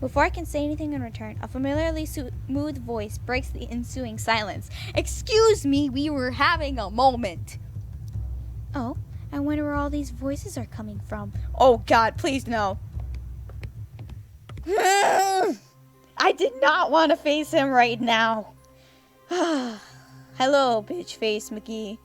Before I can say anything in return, a familiarly smooth voice breaks the ensuing silence. Excuse me, we were having a moment. Oh, I wonder where all these voices are coming from. Oh God, please no. I did not want to face him right now. Hello, bitch face McGee.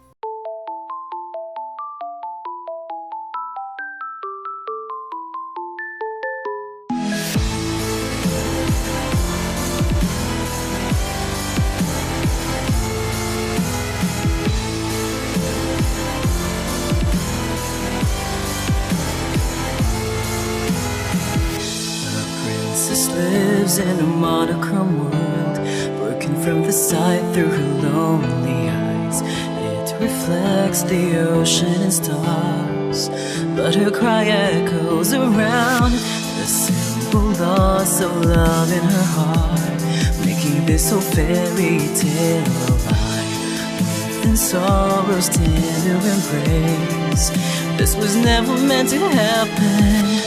Lives in a monochrome world, broken from the sight through her lonely eyes. It reflects the ocean and stars, but her cry echoes around the simple loss of love in her heart, making this whole fairy tale alive. Within sorrow's tender embrace, this was never meant to happen.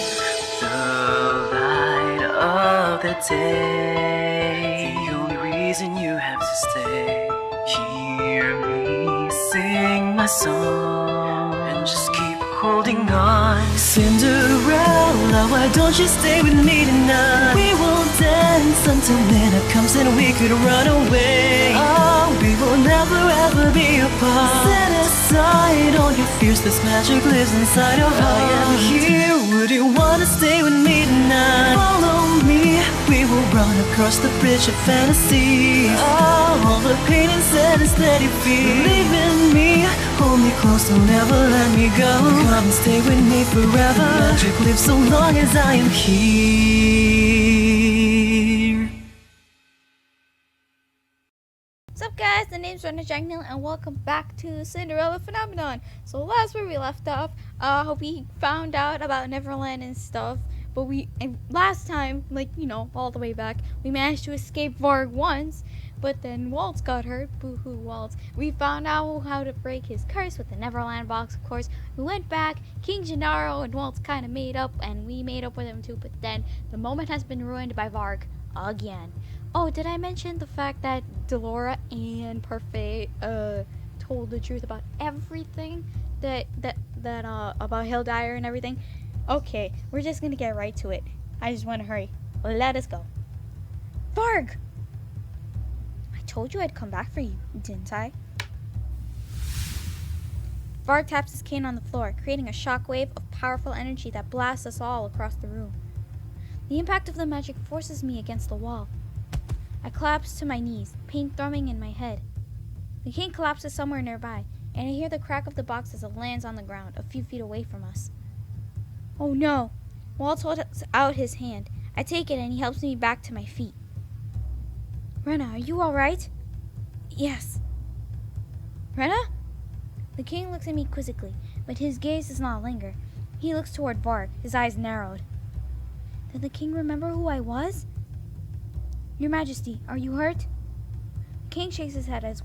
The day, the only reason you have to stay. Hear me sing my song and just keep holding on. Cinderella, why don't you stay with me tonight? We will dance until midnight comes and we could run away. Oh, we will never ever be apart. Set aside all your fears, this magic lives inside of us. I am here, would you wanna stay with me tonight? Follow me, we will run across the bridge of fantasy. Oh, all the pain and sadness that you feel, believe in me, hold me close, don't ever let me go. Come and stay with me forever. Magic lives so long as I am here. What's up guys, the name's Rena Jagnil and welcome back to Cinderella Phenomenon. So last where we left off, we found out about Neverland and stuff. But last time, all the way back, we managed to escape Varg once, but then Waltz got hurt. Boo-hoo, Waltz. We found out how to break his curse with the Neverland box, of course. We went back, King Gennaro and Waltz kind of made up, and we made up with him too, but then the moment has been ruined by Varg again. Oh, did I mention the fact that Delora and Parfait told the truth about everything about Hildire and everything? Okay, we're just gonna get right to it. I just want to hurry. Let us go. Varg! I told you I'd come back for you, didn't I? Varg taps his cane on the floor, creating a shockwave of powerful energy that blasts us all across the room. The impact of the magic forces me against the wall. I collapse to my knees, pain thrumming in my head. The cane collapses somewhere nearby, and I hear the crack of the box as it lands on the ground a few feet away from us. Oh no! Waltz holds out his hand. I take it and he helps me back to my feet. Rena, are you alright? Yes. Rena? The king looks at me quizzically, but his gaze does not linger. He looks toward Varg, his eyes narrowed. Did the king remember who I was? Your Majesty, are you hurt? The king shakes his head at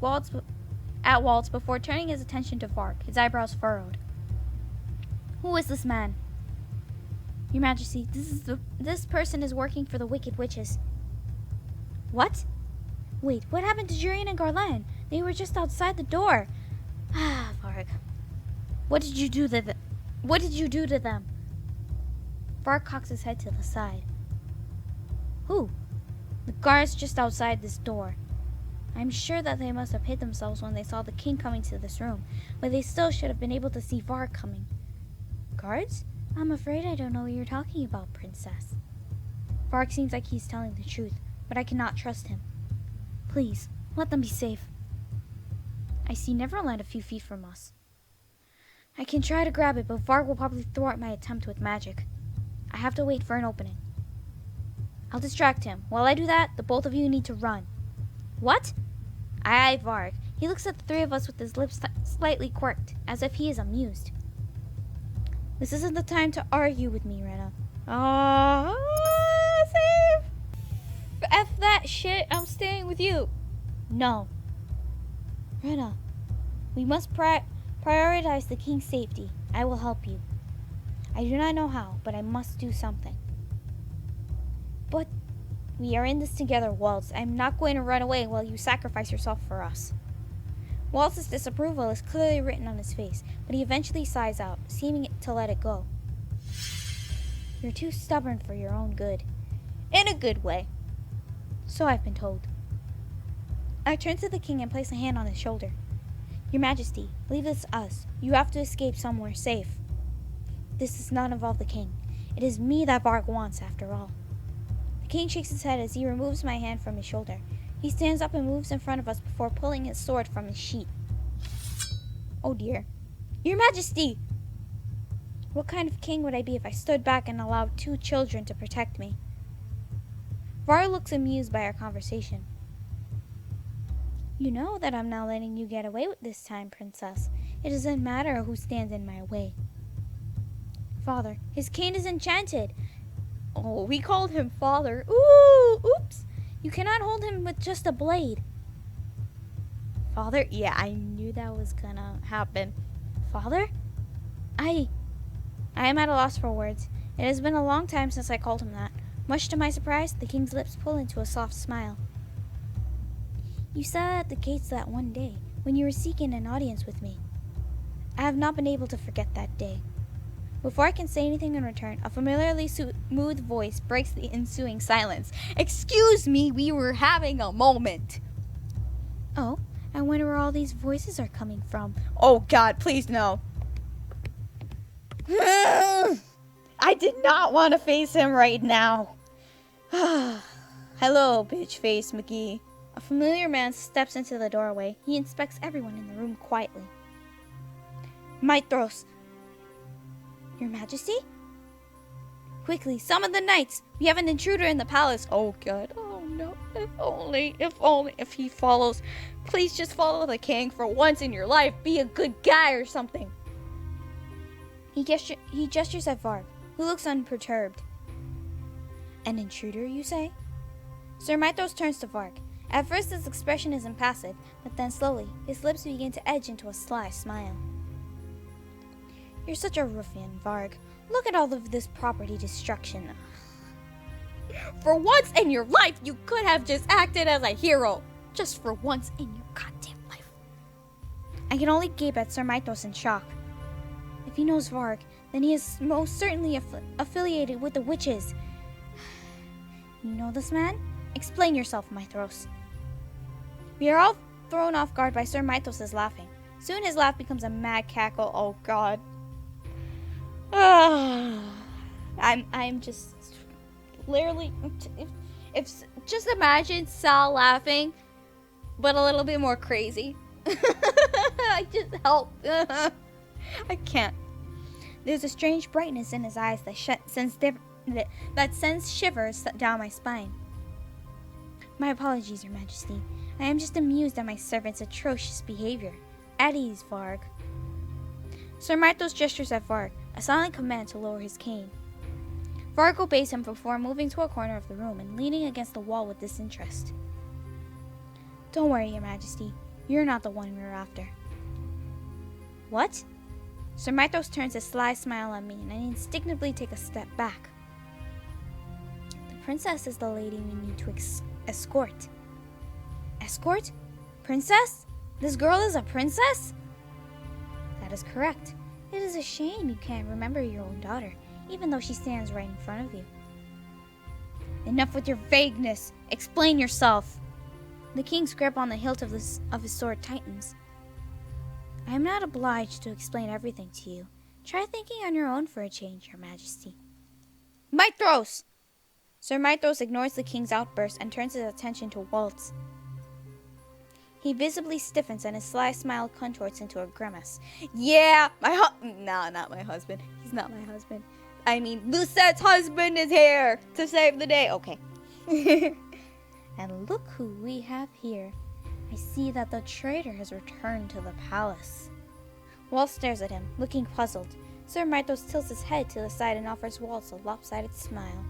Waltz before turning his attention to Varg, his eyebrows furrowed. Who is this man? Your Majesty, this person is working for the Wicked Witches. What? Wait, what happened to Jurian and Garland? They were just outside the door. Ah, Varg. What did you do to them? Varg cocks his head to the side. Who? The guards just outside this door. I'm sure that they must have hid themselves when they saw the king coming to this room, but they still should have been able to see Varg coming. Guards? I'm afraid I don't know what you're talking about, Princess. Varg seems like he's telling the truth, but I cannot trust him. Please, let them be safe. I see Neverland a few feet from us. I can try to grab it, but Varg will probably thwart my attempt with magic. I have to wait for an opening. I'll distract him. While I do that, the both of you need to run. What? Aye, Varg. He looks at the three of us with his lips slightly quirked, as if he is amused. This isn't the time to argue with me, Rena. Save! F that shit, I'm staying with you. No. Rena, we must prioritize the king's safety. I will help you. I do not know how, but I must do something. But we are in this together, Waltz. I'm not going to run away while you sacrifice yourself for us. Waltz's disapproval is clearly written on his face, but he eventually sighs out, seeming to let it go. You're too stubborn for your own good. In a good way. So I've been told. I turn to the king and place a hand on his shoulder. Your Majesty, leave this to us. You have to escape somewhere safe. This does not involve the king. It is me that Varg wants, after all. The king shakes his head as he removes my hand from his shoulder. He stands up and moves in front of us before pulling his sword from his sheath. Oh dear. Your Majesty! What kind of king would I be if I stood back and allowed 2 children to protect me? Varg looks amused by our conversation. You know that I'm not letting you get away with this time, Princess. It doesn't matter who stands in my way. Father, his cane is enchanted. Oh, we called him Father. Ooh, oops. You cannot hold him with just a blade. Father? Yeah, I knew that was gonna happen. Father? I am at a loss for words. It has been a long time since I called him that. Much to my surprise, the king's lips pull into a soft smile. You sat at the gates that one day, when you were seeking an audience with me. I have not been able to forget that day. Before I can say anything in return, a familiarly smooth voice breaks the ensuing silence. Excuse me, we were having a moment. Oh, I wonder where all these voices are coming from. Oh God, please no. I did not want to face him right now. Hello, bitch face McGee. A familiar man steps into the doorway. He inspects everyone in the room quietly. Myros. Your Majesty? Quickly, summon the knights. We have an intruder in the palace. Oh God. Oh no. If he follows. Please just follow the king for once in your life. Be a good guy or something. He gestures at Varg, who looks unperturbed. An intruder, you say? Sir Myros turns to Varg. At first his expression is impassive, but then slowly, his lips begin to edge into a sly smile. You're such a ruffian, Varg. Look at all of this property destruction. For once in your life, you could have just acted as a hero. Just for once in your goddamn life. I can only gape at Sir Myros in shock. If he knows Varg, then he is most certainly affiliated with the witches. You know this man? Explain yourself, Myros. We are all thrown off guard by Sir Myros' laughing. Soon his laugh becomes a mad cackle. Oh God. I'm just literally. If just imagine Sal laughing, but a little bit more crazy. I just help. I can't. There's a strange brightness in his eyes that sends shivers down my spine. My apologies, Your Majesty. I am just amused at my servant's atrocious behavior. At ease, Varg. Sir Myros gestures at Varg, a silent command to lower his cane. Varg obeys him before moving to a corner of the room and leaning against the wall with disinterest. Don't worry, Your Majesty. You're not the one we're after. What? Sir Myros turns a sly smile on me, and I instinctively take a step back. The princess is the lady we need to escort. Escort? Princess? This girl is a princess? That is correct. It is a shame you can't remember your own daughter, even though she stands right in front of you. Enough with your vagueness. Explain yourself. The king's grip on the hilt of his sword tightens. I am not obliged to explain everything to you. Try thinking on your own for a change, Your Majesty. Myros! Sir Myros ignores the king's outburst and turns his attention to Waltz. He visibly stiffens and his sly smile contorts into a grimace. Yeah, no, not my husband. He's not my husband. I mean, Lucette's husband is here to save the day. Okay. And look who we have here. I see that the traitor has returned to the palace. Waltz stares at him, looking puzzled. Sir Myros tilts his head to the side and offers Waltz a lopsided smile.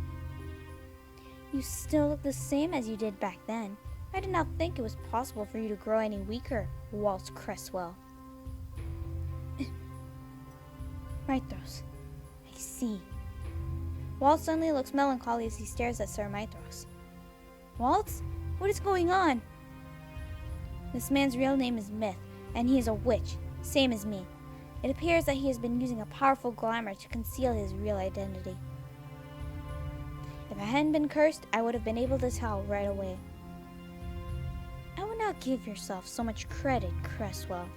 You still look the same as you did back then. I did not think it was possible for you to grow any weaker, Waltz Cresswell. Myros, I see. Waltz suddenly looks melancholy as he stares at Sir Myros. Waltz? What is going on? This man's real name is Myth, and he is a witch, same as me. It appears that he has been using a powerful glamour to conceal his real identity. If I hadn't been cursed, I would have been able to tell right away. I would not give yourself so much credit, Cresswell.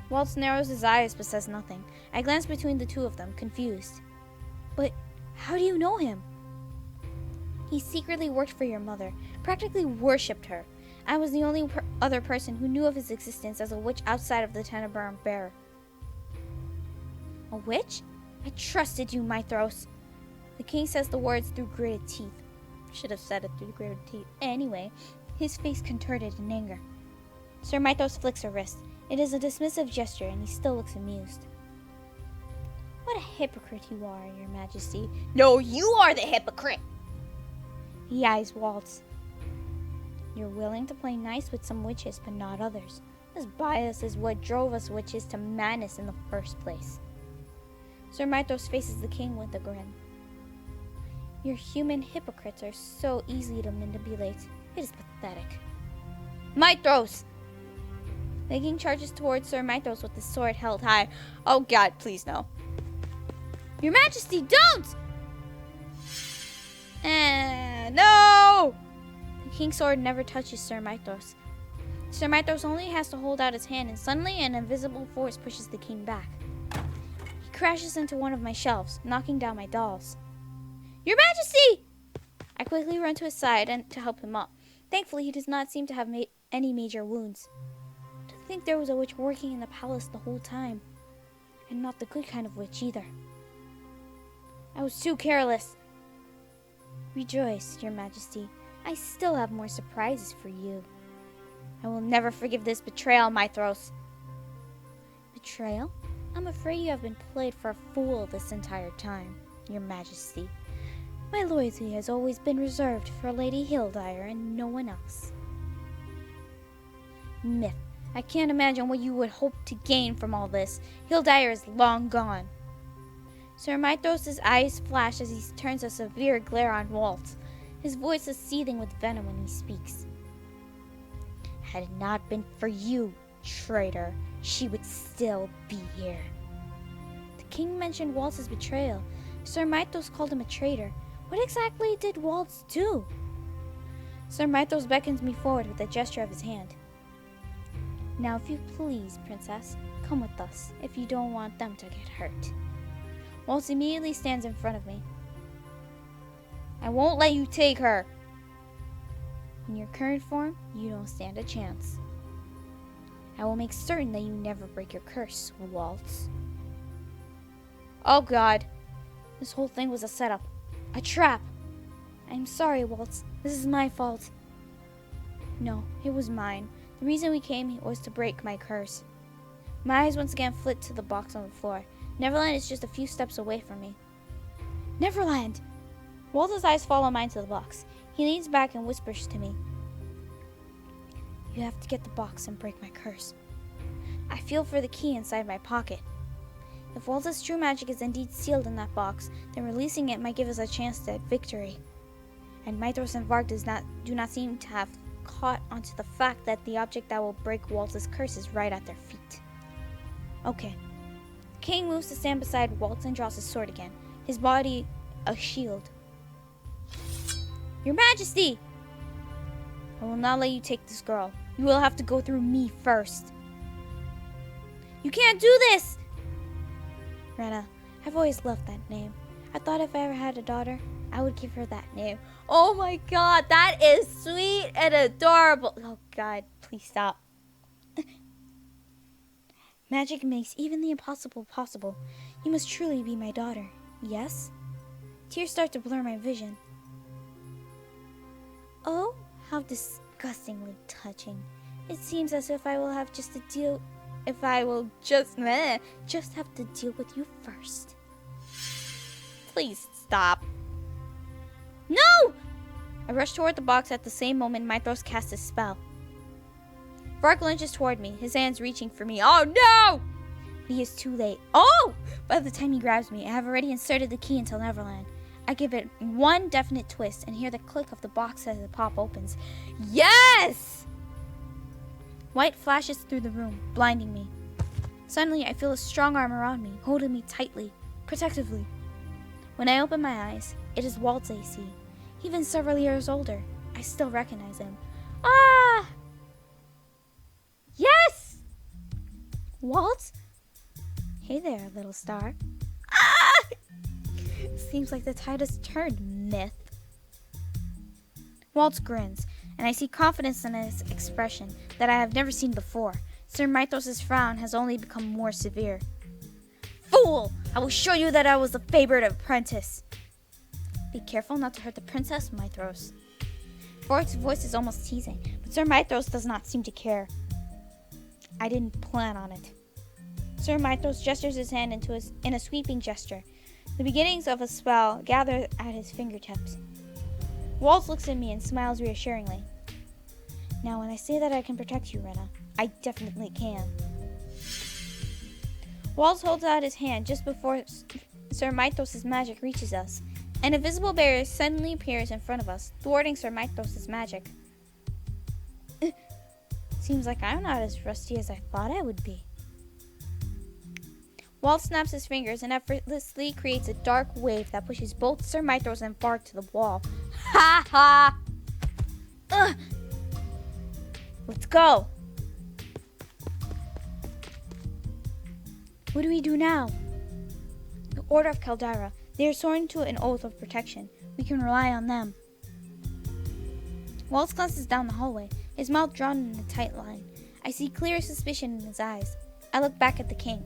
Waltz narrows his eyes but says nothing. I glance between the two of them, confused. But how do you know him? He secretly worked for your mother, practically worshipped her. I was the only other person who knew of his existence as a witch outside of the Tenebrum Bear. A witch? I trusted you, Myros. The king says the words through gritted teeth. Should have said it through gritted teeth. Anyway, his face contorted in anger. Sir Myros flicks her wrist. It is a dismissive gesture, and he still looks amused. What a hypocrite you are, your majesty. No, you are the hypocrite! He eyes Waltz. You're willing to play nice with some witches, but not others. This bias is what drove us witches to madness in the first place. Sir Myros faces the king with a grin. Your human hypocrites are so easy to manipulate. It is pathetic. Myros! The king charges towards Sir Myros with his sword held high. Oh God, please no. Your Majesty, don't! No! The king's sword never touches Sir Myros. Sir Myros only has to hold out his hand, and suddenly an invisible force pushes the king back. He crashes into one of my shelves, knocking down my dolls. Your Majesty! I quickly run to his side and to help him up. Thankfully, he does not seem to have made any major wounds. To think there was a witch working in the palace the whole time. And not the good kind of witch either. I was too careless. Rejoice, Your Majesty. I still have more surprises for you. I will never forgive this betrayal, Myros. Betrayal? I'm afraid you have been played for a fool this entire time, Your Majesty. My loyalty has always been reserved for Lady Hildyre and no one else. Myth. I can't imagine what you would hope to gain from all this. Hildyre is long gone. Sir Myros' eyes flash as he turns a severe glare on Waltz. His voice is seething with venom when he speaks. Had it not been for you, traitor, she would still be here. The king mentioned Waltz's betrayal. Sir Myros called him a traitor. What exactly did Waltz do? Sir Myros beckons me forward with a gesture of his hand. Now, if you please, Princess, come with us, if you don't want them to get hurt. Waltz immediately stands in front of me. I won't let you take her. In your current form, you don't stand a chance. I will make certain that you never break your curse, Waltz. Oh God. This whole thing was a setup. A trap. I'm sorry, Waltz. This is my fault. No, it was mine. The reason we came was to break my curse. My eyes once again flit to the box on the floor. Neverland is just a few steps away from me. Neverland! Waltz's eyes follow mine to the box. He leans back and whispers to me. You have to get the box and break my curse. I feel for the key inside my pocket. If Waltz's true magic is indeed sealed in that box, then releasing it might give us a chance at victory. And Myros and Varg do not seem to have caught onto the fact that the object that will break Waltz's curse is right at their feet. Okay. The king moves to stand beside Waltz and draws his sword again, his body a shield. Your Majesty! I will not let you take this girl. You will have to go through me first. You can't do this! Rena, I've always loved that name. I thought if I ever had a daughter, I would give her that name. Oh my God, that is sweet and adorable. Oh God, please stop. Magic makes even the impossible possible. You must truly be my daughter, yes? Tears start to blur my vision. Oh, how disgustingly touching. It seems as if I will have just to deal... If I will just have to deal with you first. Please stop. No! I rush toward the box at the same moment Myros casts his spell. Varg lunges toward me, his hands reaching for me. Oh no! But he is too late. Oh! By the time he grabs me, I have already inserted the key into Neverland. I give it one definite twist and hear the click of the box as the pop opens. Yes! White flashes through the room, blinding me. Suddenly, I feel a strong arm around me, holding me tightly, protectively. When I open my eyes, it is Waltz I see. Even several years older, I still recognize him. Ah! Yes! Waltz? Hey there, little star. Ah! Seems like the tide has turned, myth. Waltz grins, and I see confidence in his expression that I have never seen before. Sir Myros' frown has only become more severe. Fool! I will show you that I was the favorite apprentice. Be careful not to hurt the princess, Myros. Fork's voice is almost teasing, but Sir Myros does not seem to care. I didn't plan on it. Sir Myros gestures his hand in a sweeping gesture. The beginnings of a spell gather at his fingertips. Waltz looks at me and smiles reassuringly. Now, when I say that I can protect you, Rena, I definitely can. Waltz holds out his hand just before Sir Myros' magic reaches us. An invisible barrier suddenly appears in front of us, thwarting Sir Myros' magic. Seems like I'm not as rusty as I thought I would be. Waltz snaps his fingers and effortlessly creates a dark wave that pushes both Sir Myros and Vark to the wall. Ha ha! Ugh! Let's go! What do we do now? The Order of Caldera. They are sworn to an oath of protection. We can rely on them. Waltz glances down the hallway, his mouth drawn in a tight line. I see clear suspicion in his eyes. I look back at the king.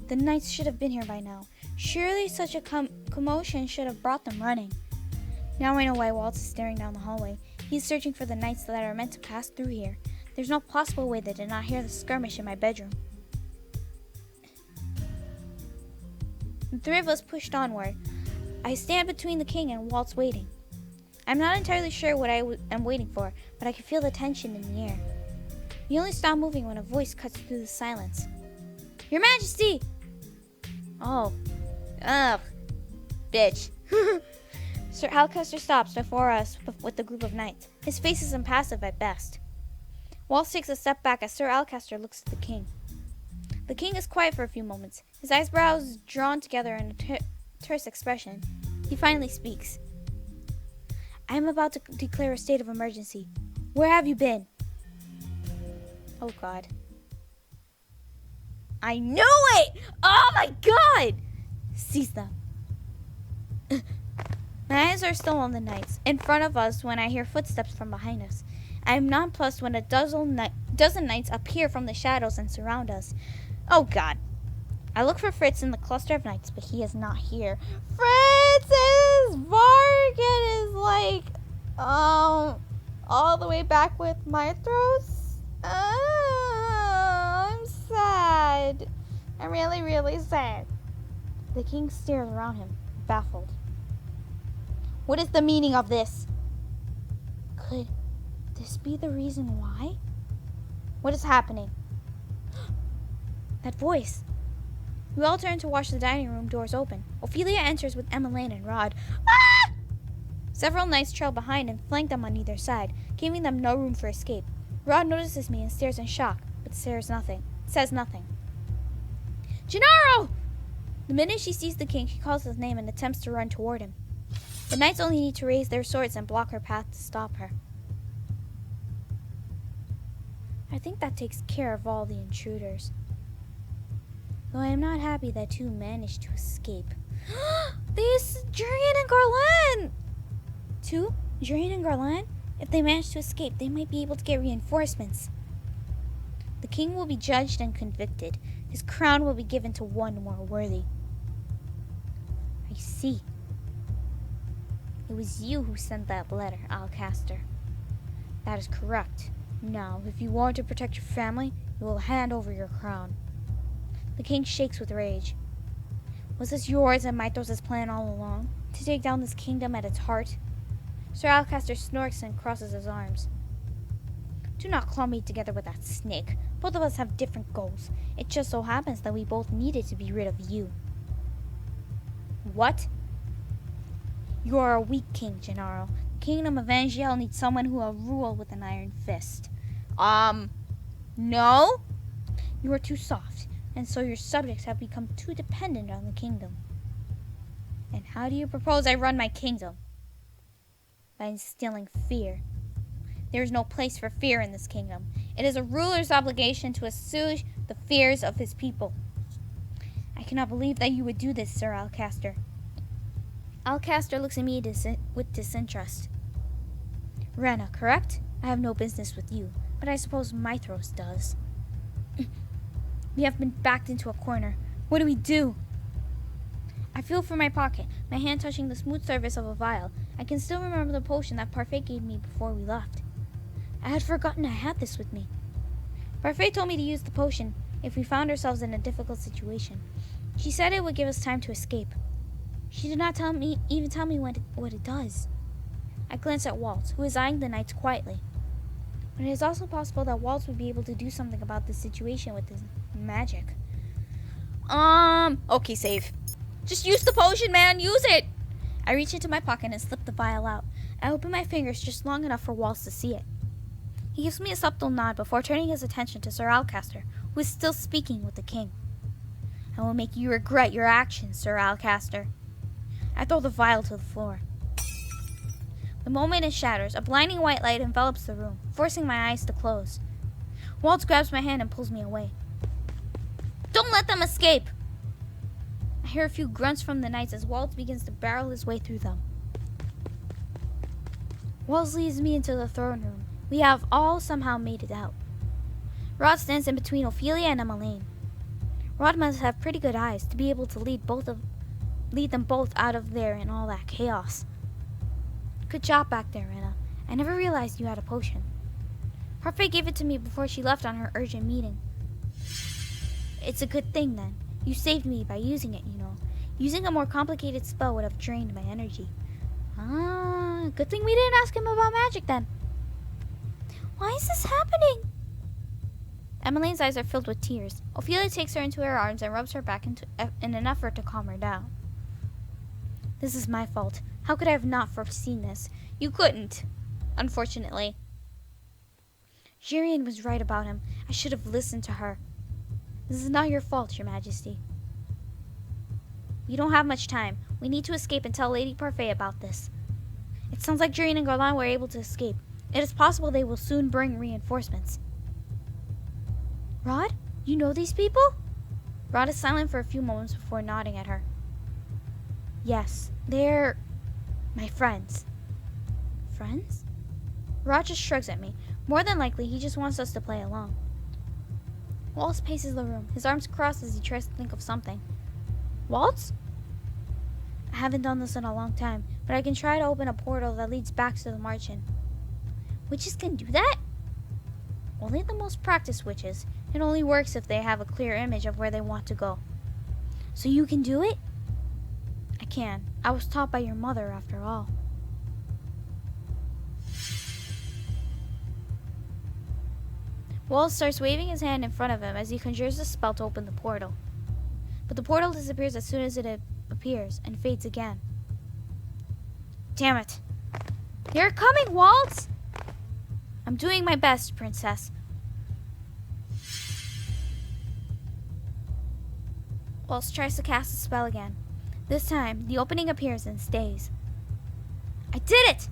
The knights should have been here by now. Surely such a commotion should have brought them running. Now I know why Waltz is staring down the hallway. He's searching for the knights that are meant to pass through here. There's no possible way they did not hear the skirmish in my bedroom. The three of us pushed onward. I stand between the king and Waltz waiting. I'm not entirely sure what I am waiting for, but I can feel the tension in the air. We only stop moving when a voice cuts through the silence. Your Majesty! Oh. Ugh. Bitch. Sir Alcester stops before us with the group of knights. His face is impassive at best. Waltz takes a step back as Sir Alcester looks at the king. The king is quiet for a few moments, his eyebrows drawn together in a terse expression. He finally speaks. I am about to declare a state of emergency. Where have you been? Oh God. I knew it! Oh my God! Seize them. My eyes are still on the knights, in front of us when I hear footsteps from behind us. I am nonplussed when a dozen knights appear from the shadows and surround us. Oh God. I look for Fritz in the cluster of knights, but he is not here. Fritz is Vargan is like, all the way back with Myros. I'm sad. I'm really, really sad. The king stares around him, baffled. What is the meaning of this? Could this be the reason why? What is happening? That voice. We all turn to watch the dining room doors open. Ophelia enters with Emmeline and Rod. Ah! Several knights trail behind and flank them on either side, giving them no room for escape. Rod notices me and stares in shock, but says nothing. Gennaro! The minute she sees the king, she calls his name and attempts to run toward him. The knights only need to raise their swords and block her path to stop her. I think that takes care of all the intruders. Though I am not happy that two managed to escape. These Jurian and Garland! Two? Jurian and Garland? If they manage to escape, they might be able to get reinforcements. The king will be judged and convicted. His crown will be given to one more worthy. I see. It was you who sent that letter, Alcaster. That is correct. Now, if you want to protect your family, you will hand over your crown. The king shakes with rage. Was this yours and Myros' plan all along? To take down this kingdom at its heart? Sir Alcaster snorks and crosses his arms. Do not clump me together with that snake. Both of us have different goals. It just so happens that we both needed to be rid of you. What? You are a weak king, Gennaro. The kingdom of Angielle needs someone who will rule with an iron fist. No? You are too soft, and so your subjects have become too dependent on the kingdom. And how do you propose I run my kingdom? By instilling fear. There is no place for fear in this kingdom. It is a ruler's obligation to assuage the fears of his people. I cannot believe that you would do this, Sir Alcaster. Alcaster looks at me with disinterest. Rena, correct? I have no business with you, but I suppose Myros does. We have been backed into a corner. What do we do? I feel for my pocket, my hand touching the smooth surface of a vial. I can still remember the potion that Parfait gave me before we left. I had forgotten I had this with me. Parfait told me to use the potion if we found ourselves in a difficult situation. She said it would give us time to escape. She did not even tell me what it does. I glanced at Waltz, who is eyeing the knights quietly. But it is also possible that Waltz would be able to do something about this situation with his magic. Okay, save. Just use the potion, man. Use it. I reach into my pocket and slip the vial out. I open my fingers just long enough for Waltz to see it. He gives me a subtle nod before turning his attention to Sir Alcaster, who is still speaking with the king. I will make you regret your actions, Sir Alcaster. I throw the vial to the floor. The moment it shatters, a blinding white light envelops the room, forcing my eyes to close. Waltz grabs my hand and pulls me away. Don't let them escape! I hear a few grunts from the knights as Waltz begins to barrel his way through them. Waltz leads me into the throne room. We have all somehow made it out. Rod stands in between Ophelia and Emmeline. Rod must have pretty good eyes to be able to lead them both out of there in all that chaos. Good job back there, Rena. I never realized you had a potion. Parfait gave it to me before she left on her urgent meeting. It's a good thing, then. You saved me by using it, you know. Using a more complicated spell would have drained my energy. Good thing we didn't ask him about magic, then. Why is this happening? Emmeline's eyes are filled with tears. Ophelia takes her into her arms and rubs her back in an effort to calm her down. This is my fault. How could I have not foreseen this? You couldn't, unfortunately. Jirian was right about him. I should have listened to her. This is not your fault, Your Majesty. We don't have much time. We need to escape and tell Lady Parfait about this. It sounds like Jirian and Garland were able to escape. It is possible they will soon bring reinforcements. Rod, you know these people? Rod is silent for a few moments before nodding at her. Yes, they're my friends. Friends? Rod just shrugs at me. More than likely, he just wants us to play along. Waltz paces the room, his arms crossed as he tries to think of something. Waltz? I haven't done this in a long time, but I can try to open a portal that leads back to the margin. Witches can do that? Only the most practiced witches. It only works if they have a clear image of where they want to go. So you can do it? I can. I was taught by your mother, after all. Waltz starts waving his hand in front of him as he conjures a spell to open the portal. But the portal disappears as soon as it appears and fades again. Damn it. They're coming, Waltz! I'm doing my best, Princess. Waltz tries to cast a spell again. This time, the opening appears and stays. I did it!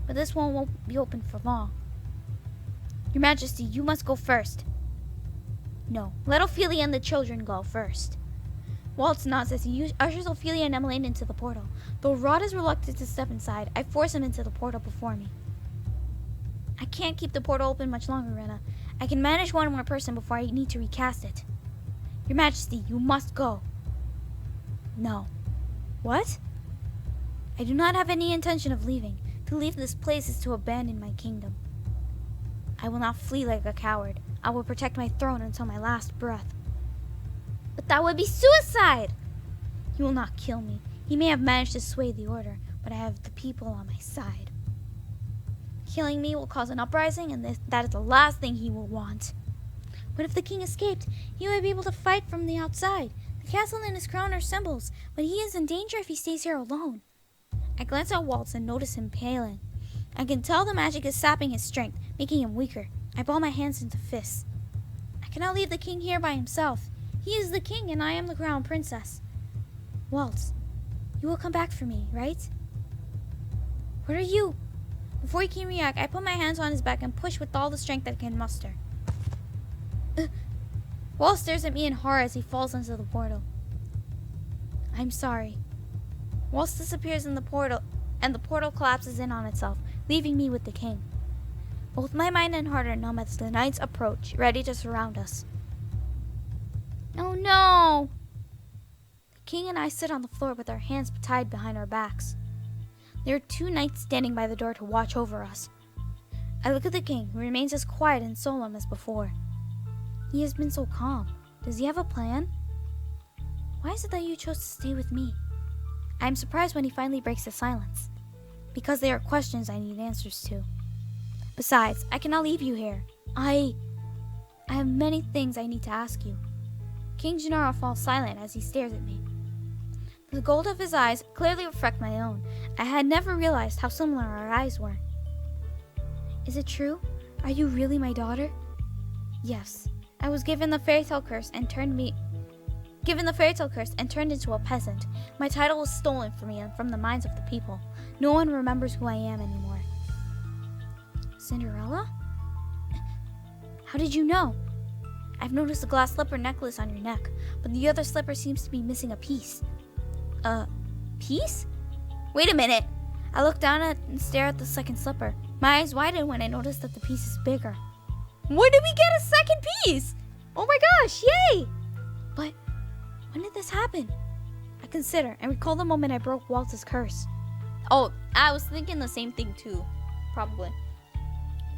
But this one won't be open for long. Your Majesty, you must go first. No, let Ophelia and the children go first. Waltz nods as he ushers Ophelia and Emmeline into the portal. Though Rod is reluctant to step inside, I force him into the portal before me. I can't keep the portal open much longer, Rena. I can manage one more person before I need to recast it. Your Majesty, you must go. No. What? I do not have any intention of leaving. To leave this place is to abandon my kingdom. I will not flee like a coward. I will protect my throne until my last breath. But that would be suicide! He will not kill me. He may have managed to sway the order, but I have the people on my side. Killing me will cause an uprising, and that is the last thing he will want. But if the king escaped, he would be able to fight from the outside. The castle and his crown are symbols, but he is in danger if he stays here alone. I glance at Waltz and notice him paling. I can tell the magic is sapping his strength, making him weaker. I ball my hands into fists. I cannot leave the king here by himself. He is the king and I am the crown princess. Waltz, you will come back for me, right? What are you? Before he can react, I put my hands on his back and push with all the strength I can muster. Waltz stares at me in horror as he falls into the portal. I'm sorry. Waltz disappears in the portal, and the portal collapses in on itself, leaving me with the king. Both my mind and heart are numb as the knights approach, ready to surround us. Oh no! The king and I sit on the floor with our hands tied behind our backs. There are 2 knights standing by the door to watch over us. I look at the king, who remains as quiet and solemn as before. He has been so calm. Does he have a plan? Why is it that you chose to stay with me? I am surprised when he finally breaks the silence, because there are questions I need answers to. Besides, I cannot leave you here. I have many things I need to ask you. King Gennaro falls silent as he stares at me. The gold of his eyes clearly reflect my own. I had never realized how similar our eyes were. Is it true? Are you really my daughter? Yes. I was given the Fairytale Curse and turned into a peasant. My title was stolen from me and from the minds of the people. No one remembers who I am anymore. Cinderella? How did you know? I've noticed a glass slipper necklace on your neck, but the other slipper seems to be missing a piece. A piece? Wait a minute! I look down and stare at the second slipper. My eyes widen when I notice that the piece is bigger. When did we get a second piece? Oh my gosh, yay! But when did this happen? I consider and recall the moment I broke Waltz's curse. Oh, I was thinking the same thing too. Probably.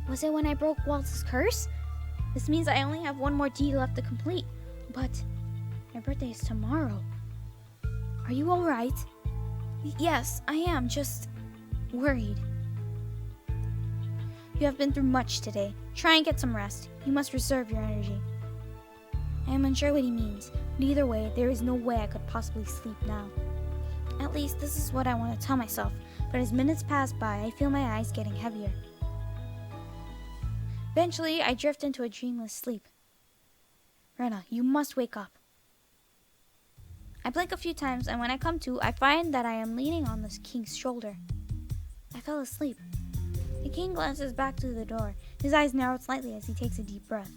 Was it when I broke Waltz's curse? This means I only have one more deed left to complete. But my birthday is tomorrow. Are you alright? Yes, I am, just worried. You have been through much today. Try and get some rest. You must reserve your energy. I am unsure what he means, but either way, there is no way I could possibly sleep now. At least, this is what I want to tell myself, but as minutes pass by, I feel my eyes getting heavier. Eventually, I drift into a dreamless sleep. Rena, you must wake up. I blink a few times, and when I come to, I find that I am leaning on the king's shoulder. I fell asleep. The king glances back to the door. His eyes narrow slightly as he takes a deep breath.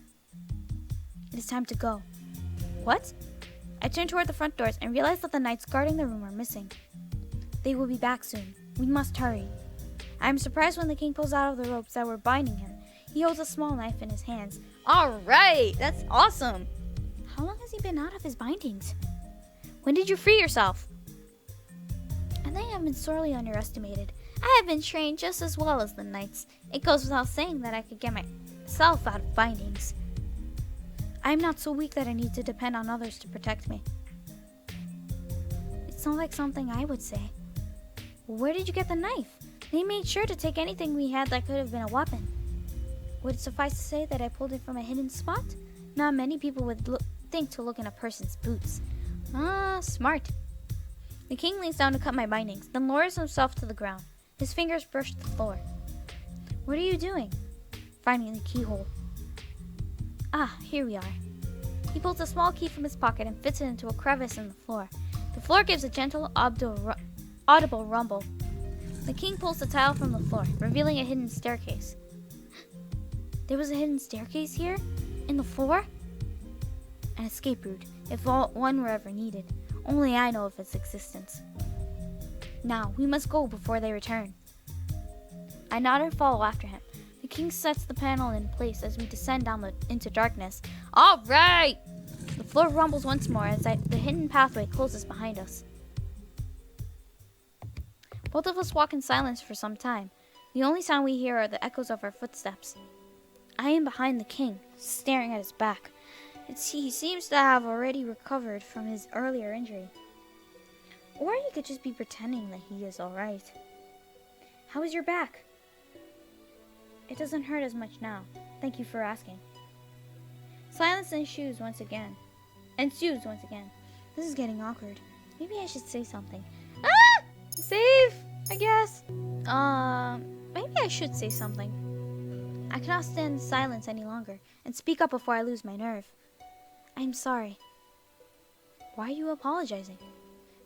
It is time to go. What? I turn toward the front doors and realize that the knights guarding the room are missing. They will be back soon. We must hurry. I am surprised when the king pulls out of the ropes that were binding him. He holds a small knife in his hands. Alright, that's awesome. How long has he been out of his bindings? When did you free yourself? I think I've been sorely underestimated. I have been trained just as well as the knights. It goes without saying that I could get myself out of bindings. I am not so weak that I need to depend on others to protect me. It sounds like something I would say. Where did you get the knife? They made sure to take anything we had that could have been a weapon. Would it suffice to say that I pulled it from a hidden spot? Not many people would think to look in a person's boots. Ah, smart. The king leans down to cut my bindings, then lowers himself to the ground. His fingers brush the floor. What are you doing? Finding the keyhole. Ah, here we are. He pulls a small key from his pocket and fits it into a crevice in the floor. The floor gives a gentle, audible rumble. The king pulls the tile from the floor, revealing a hidden staircase. There was a hidden staircase here? In the floor? An escape route, if one were ever needed. Only I know of its existence. Now, we must go before they return. I nod and follow after him. The king sets the panel in place as we descend down into darkness. All right! The floor rumbles once more as the hidden pathway closes behind us. Both of us walk in silence for some time. The only sound we hear are the echoes of our footsteps. I am behind the king, staring at his back. He seems to have already recovered from his earlier injury. Or he could just be pretending that he is alright. How is your back? It doesn't hurt as much now. Thank you for asking. Silence ensues once again. This is getting awkward. Maybe I should say something. Ah! Save! I guess. Maybe I should say something. I cannot stand silence any longer and speak up before I lose my nerve. I'm sorry. Why are you apologizing?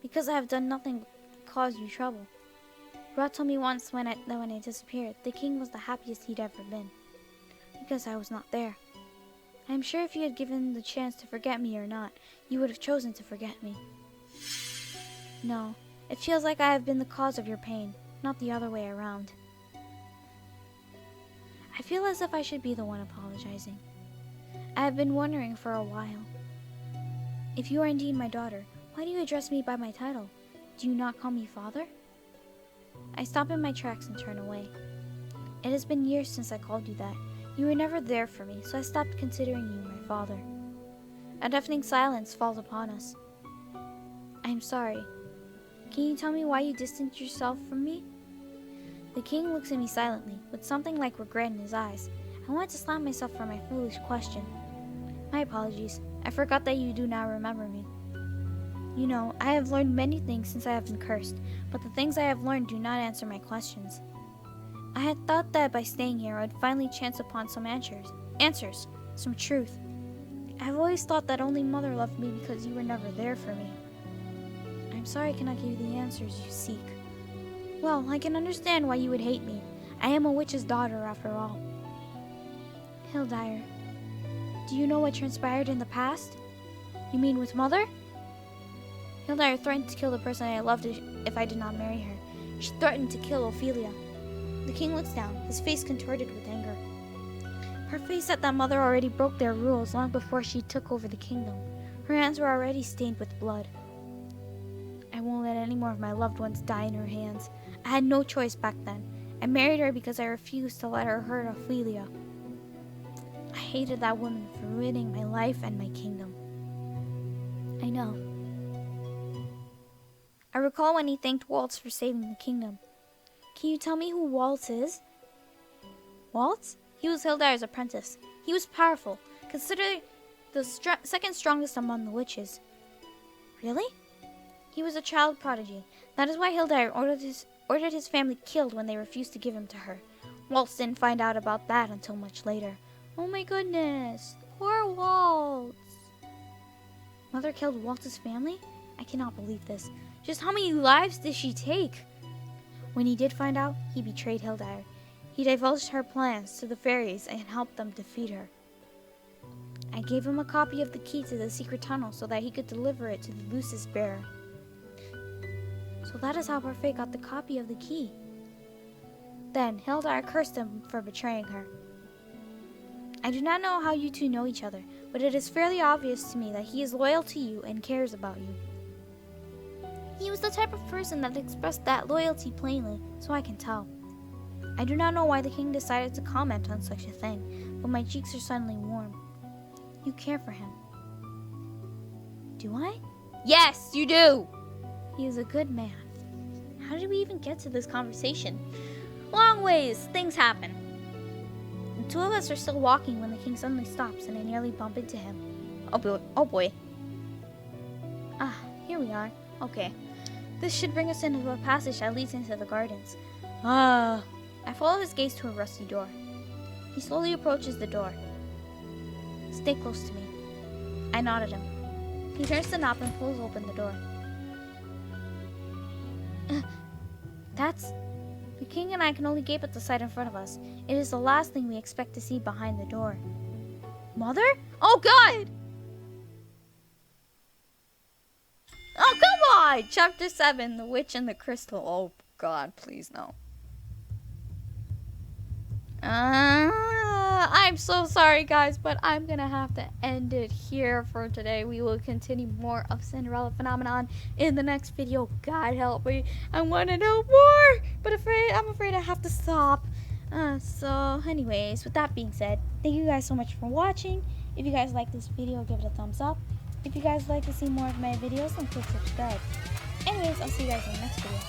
Because I have done nothing to cause you trouble. Rod told me once that when I disappeared, the king was the happiest he'd ever been. Because I was not there. I am sure if you had given the chance to forget me or not, you would have chosen to forget me. No, it feels like I have been the cause of your pain, not the other way around. I feel as if I should be the one apologizing. I have been wondering for a while. If you are indeed my daughter, why do you address me by my title? Do you not call me father? I stop in my tracks and turn away. It has been years since I called you that. You were never there for me, so I stopped considering you my father. A deafening silence falls upon us. I am sorry. Can you tell me why you distanced yourself from me? The king looks at me silently, with something like regret in his eyes. I want to slap myself for my foolish question. My apologies. I forgot that you do not remember me. You know, I have learned many things since I have been cursed, but the things I have learned do not answer my questions. I had thought that by staying here I would finally chance upon some answers, some truth. I have always thought that only Mother loved me because you were never there for me. I'm sorry I cannot give you the answers you seek. Well, I can understand why you would hate me. I am a witch's daughter after all. Hildire, do you know what transpired in the past? You mean with Mother? Hildire threatened to kill the person I loved if I did not marry her. She threatened to kill Ophelia. The king looks down, his face contorted with anger. Her face said that Mother already broke their rules long before she took over the kingdom. Her hands were already stained with blood. I won't let any more of my loved ones die in her hands. I had no choice back then. I married her because I refused to let her hurt Ophelia. I hated that woman for ruining my life and my kingdom. I know. I recall when he thanked Waltz for saving the kingdom. Can you tell me who Waltz is? Waltz? He was Hildire's apprentice. He was powerful, considered the second strongest among the witches. Really? He was a child prodigy. That is why Hildire ordered his family killed when they refused to give him to her. Waltz didn't find out about that until much later. Oh my goodness. Poor Waltz. Mother killed Waltz's family? I cannot believe this. Just how many lives did she take? When he did find out, he betrayed Hildire. He divulged her plans to the fairies and helped them defeat her. I gave him a copy of the key to the secret tunnel so that he could deliver it to the Lucis bearer. So that is how Parfait got the copy of the key. Then Hildire cursed him for betraying her. I do not know how you two know each other, but it is fairly obvious to me that he is loyal to you and cares about you. He was the type of person that expressed that loyalty plainly, so I can tell. I do not know why the king decided to comment on such a thing, but my cheeks are suddenly warm. You care for him. Do I? Yes, you do! He is a good man. How did we even get to this conversation? Long ways, things happen. The two of us are still walking when the king suddenly stops and I nearly bump into him. Oh boy. Ah, here we are. Okay. This should bring us into a passage that leads into the gardens. I follow his gaze to a rusty door. He slowly approaches the door. Stay close to me. I nod at him. He turns the knob and pulls open the door. The king and I can only gape at the sight in front of us. It is the last thing we expect to see behind the door. Mother? Oh, God! Oh, come on! Chapter 7, The Witch and the Crystal. Oh, God, please, no. I'm so sorry, guys, but I'm gonna have to end it here for today. We will continue more of Cinderella Phenomenon in the next video. God help me. I want to know more, but I'm afraid I have to stop. So anyways, with that being said, thank you guys so much for watching. If you guys like this video, give it a thumbs up. If you guys like to see more of my videos, then click subscribe. Anyways, I'll see you guys in the next video.